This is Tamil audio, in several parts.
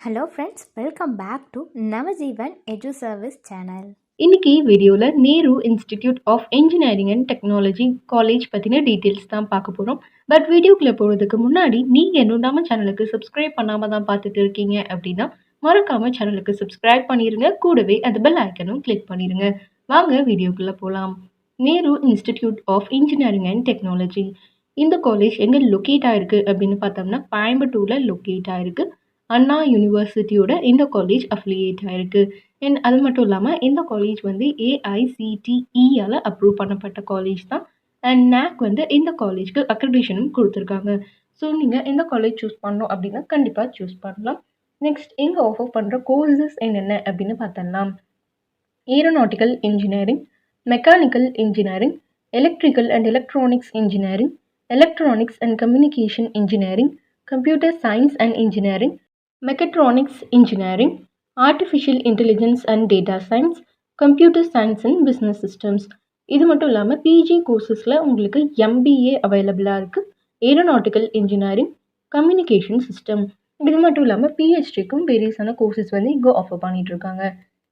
Hello friends, welcome back to Navajeevan edu service channel. இன்னைக்கு வீடியோவில் Nehru institute of engineering and technology college பற்றின டீட்டெயில்ஸ் தான் பார்க்க போகிறோம். பட் வீடியோக்குள்ளே போகிறதுக்கு முன்னாடி நீங்கள் இன்னும் நம்ம சேனலுக்கு சப்ஸ்கிரைப் பண்ணாமல் தான் பார்த்துட்டு இருக்கீங்க அப்படின்னா மறக்காமல் சேனலுக்கு சப்ஸ்கிரைப் பண்ணிடுங்க. கூடவே அந்த பெல் ஐக்கனும் கிளிக் பண்ணிடுங்க. வாங்க வீடியோக்குள்ளே போகலாம். Nehru institute of engineering and technology இந்த காலேஜ் எங்கே லொக்கேட் ஆகிருக்கு அப்படின்னு பார்த்தோம்னா கோயம்புத்தூரில் லொக்கேட் ஆகிருக்கு. அண்ணா யூனிவர்சிட்டியோட இந்த காலேஜ் அஃபிலியேட் ஆகிருக்கு. அண்ட் அது மட்டும் இல்லாமல் இந்த காலேஜ் வந்து ஏஐசிடிஇயால் அப்ரூவ் பண்ணப்பட்ட காலேஜ் தான். அண்ட் நேக் வந்து இந்த காலேஜ்க்கு அக்ரிடேஷனும் கொடுத்துருக்காங்க. ஸோ நீங்கள் இந்த காலேஜ் சூஸ் பண்ணணும் அப்படின்னா கண்டிப்பாக சூஸ் பண்ணலாம். நெக்ஸ்ட் இங்கே ஆஃபர் பண்ணுற கோர்சஸ் என்னென்ன அப்படின்னு பார்த்தோம்னா aeronautical engineering, mechanical engineering, electrical and electronics engineering, electronics and communication engineering, computer science and engineering, mechatronics engineering, artificial intelligence and data science, computer science and business systems. இது மட்டும் இல்லாமல் பிஜி கோர்சஸில் உங்களுக்கு எம்பிஏ அவைலபிளாக இருக்குது. Aeronautical engineering, communication system. இது மட்டும் இல்லாமல் பிஹெச்டிக்கும் வேரியஸான கோர்சஸ் வந்து இங்கே ஆஃபர் பண்ணிகிட்ருக்காங்க.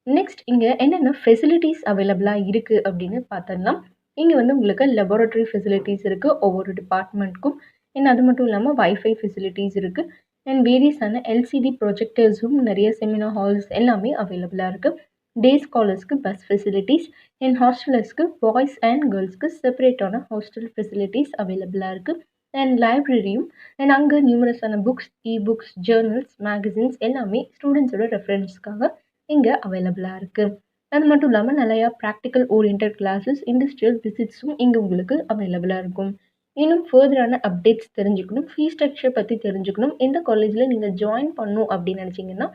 நெக்ஸ்ட் இங்கே என்னென்ன ஃபெசிலிட்டிஸ் அவைலபிளாக இருக்குது அப்படின்னு பார்த்தோம்னா இங்கே வந்து உங்களுக்கு லெபார்ட்டரி ஃபெசிலிட்டிஸ் இருக்குது ஒவ்வொரு டிபார்ட்மெண்ட்க்கும். அண்ட் அது மட்டும் இல்லாமல் வைஃபை ஃபெசிலிட்டிஸ் இருக்குது. அண்ட் வேரியஸான எல்சிடி ப்ரொஜெக்டர்ஸும் நிறைய செமினார் ஹால்ஸ் எல்லாமே அவைலபிளாக இருக்குது. டே ஸ்காலர்ஸ்க்கு பஸ் ஃபெசிலிட்டிஸ் அண்ட் ஹாஸ்டலர்ஸ்க்கு பாய்ஸ் அண்ட் கேர்ள்ஸ்க்கு செப்பரேட்டான ஹாஸ்டல் ஃபெசிலிட்டிஸ் அவைலபிளாக இருக்குது. அண்ட் லைப்ரரியும் அண்ட் அங்கே நியூமரஸான புக்ஸ், இ-புக்ஸ், ஜேர்னல்ஸ், மேகசின்ஸ் எல்லாமே ஸ்டூடெண்ட்ஸோட ரெஃபரன்ஸ்க்காக இங்கே அவைலபிளாக இருக்குது. அது மட்டும் இல்லாமல் நிறையா ப்ராக்டிக்கல் ஓரியன்ட் கிளாஸஸ், இண்டஸ்ட்ரியல் விசிட்ஸும் இங்கே உங்களுக்கு அவைலபிளாக இருக்கும். இன்னும் ஃபர்தரான அப்டேட்ஸ் தெரிஞ்சுக்கணும், ஃபீஸ் ஸ்ட்ரக்சர் பற்றி தெரிஞ்சுக்கணும், எந்த காலேஜில் நீங்கள் ஜாயின் பண்ணணும் அப்படின்னு நினச்சிங்கன்னா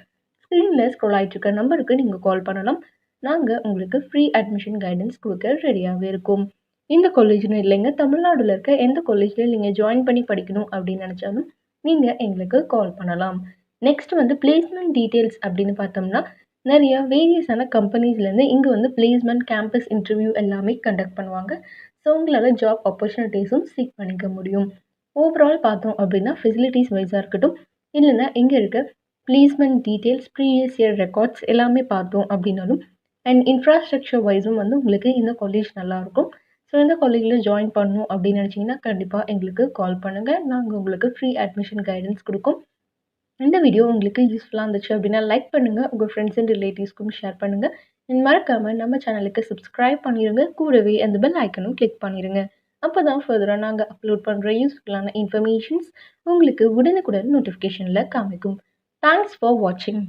ஸ்க்ரீனில் ஸ்க்ரோல் ஆகிட்டு இருக்க நம்பருக்கு நீங்கள் கால் பண்ணலாம். நாங்கள் உங்களுக்கு ஃப்ரீ அட்மிஷன் கைடன்ஸ் கொடுக்க ரெடியாகவே இருக்கோம். இந்த காலேஜ்னு இல்லைங்க, தமிழ்நாடுல இருக்க எந்த காலேஜில் நீங்கள் ஜாயின் பண்ணி படிக்கணும் அப்படின்னு நினச்சாலும் நீங்கள் எங்களுக்கு கால் பண்ணலாம். நெக்ஸ்ட் வந்து பிளேஸ்மெண்ட் டீட்டெயில்ஸ் அப்படின்னு பார்த்தோம்னா நிறைய வேரியஸான கம்பெனிஸ்லேருந்து இங்கே வந்து பிளேஸ்மெண்ட், கேம்பஸ் இன்டர்வியூ எல்லாமே கண்டக்ட் பண்ணுவாங்க. ஸோ உங்களால் ஜாப் ஆப்பர்ச்சுனிட்டிஸும் சீக் பண்ணிக்க முடியும். ஓவரால் பார்த்தோம் அப்படின்னா ஃபெசிலிட்டிஸ் வைஸாக இருக்கட்டும், இல்லைன்னா இங்கே இருக்க placement details, previous year records எல்லாமே பார்த்தோம் அப்படின்னாலும் அண்ட் இன்ஃப்ராஸ்ட்ரக்சர் வைஸும் வந்து உங்களுக்கு இந்த காலேஜ் நல்லாயிருக்கும். ஸோ இந்த காலேஜில் ஜாயின் பண்ணணும் அப்படின்னு நினச்சிங்கன்னா கண்டிப்பாக எங்களுக்கு கால் பண்ணுங்கள். நாங்கள் உங்களுக்கு ஃப்ரீ அட்மிஷன் கைடன்ஸ் கொடுக்கும். இந்த வீடியோ உங்களுக்கு யூஸ்ஃபுல்லாக இருந்துச்சு அப்படின்னா லைக் பண்ணுங்கள், உங்கள் ஃப்ரெண்ட்ஸ் அண்ட் ரிலேட்டிவ்ஸ்க்கும் ஷேர் பண்ணுங்கள். மறக்காமல் நம்ம சேனலுக்கு சப்ஸ்கிரைப் பண்ணிடுங்க. கூடவே அந்த பெல் ஐக்கனும் கிளிக் பண்ணிடுங்க. அப்போ தான் ஃபர்தராக நாங்கள் அப்லோட் பண்ணுற யூஸ்ஃபுல்லான இன்ஃபர்மேஷன்ஸ் உங்களுக்கு உடனுக்குடன் நோட்டிஃபிகேஷனில் காமிக்கும். தேங்க்ஸ் ஃபார் வாட்சிங்.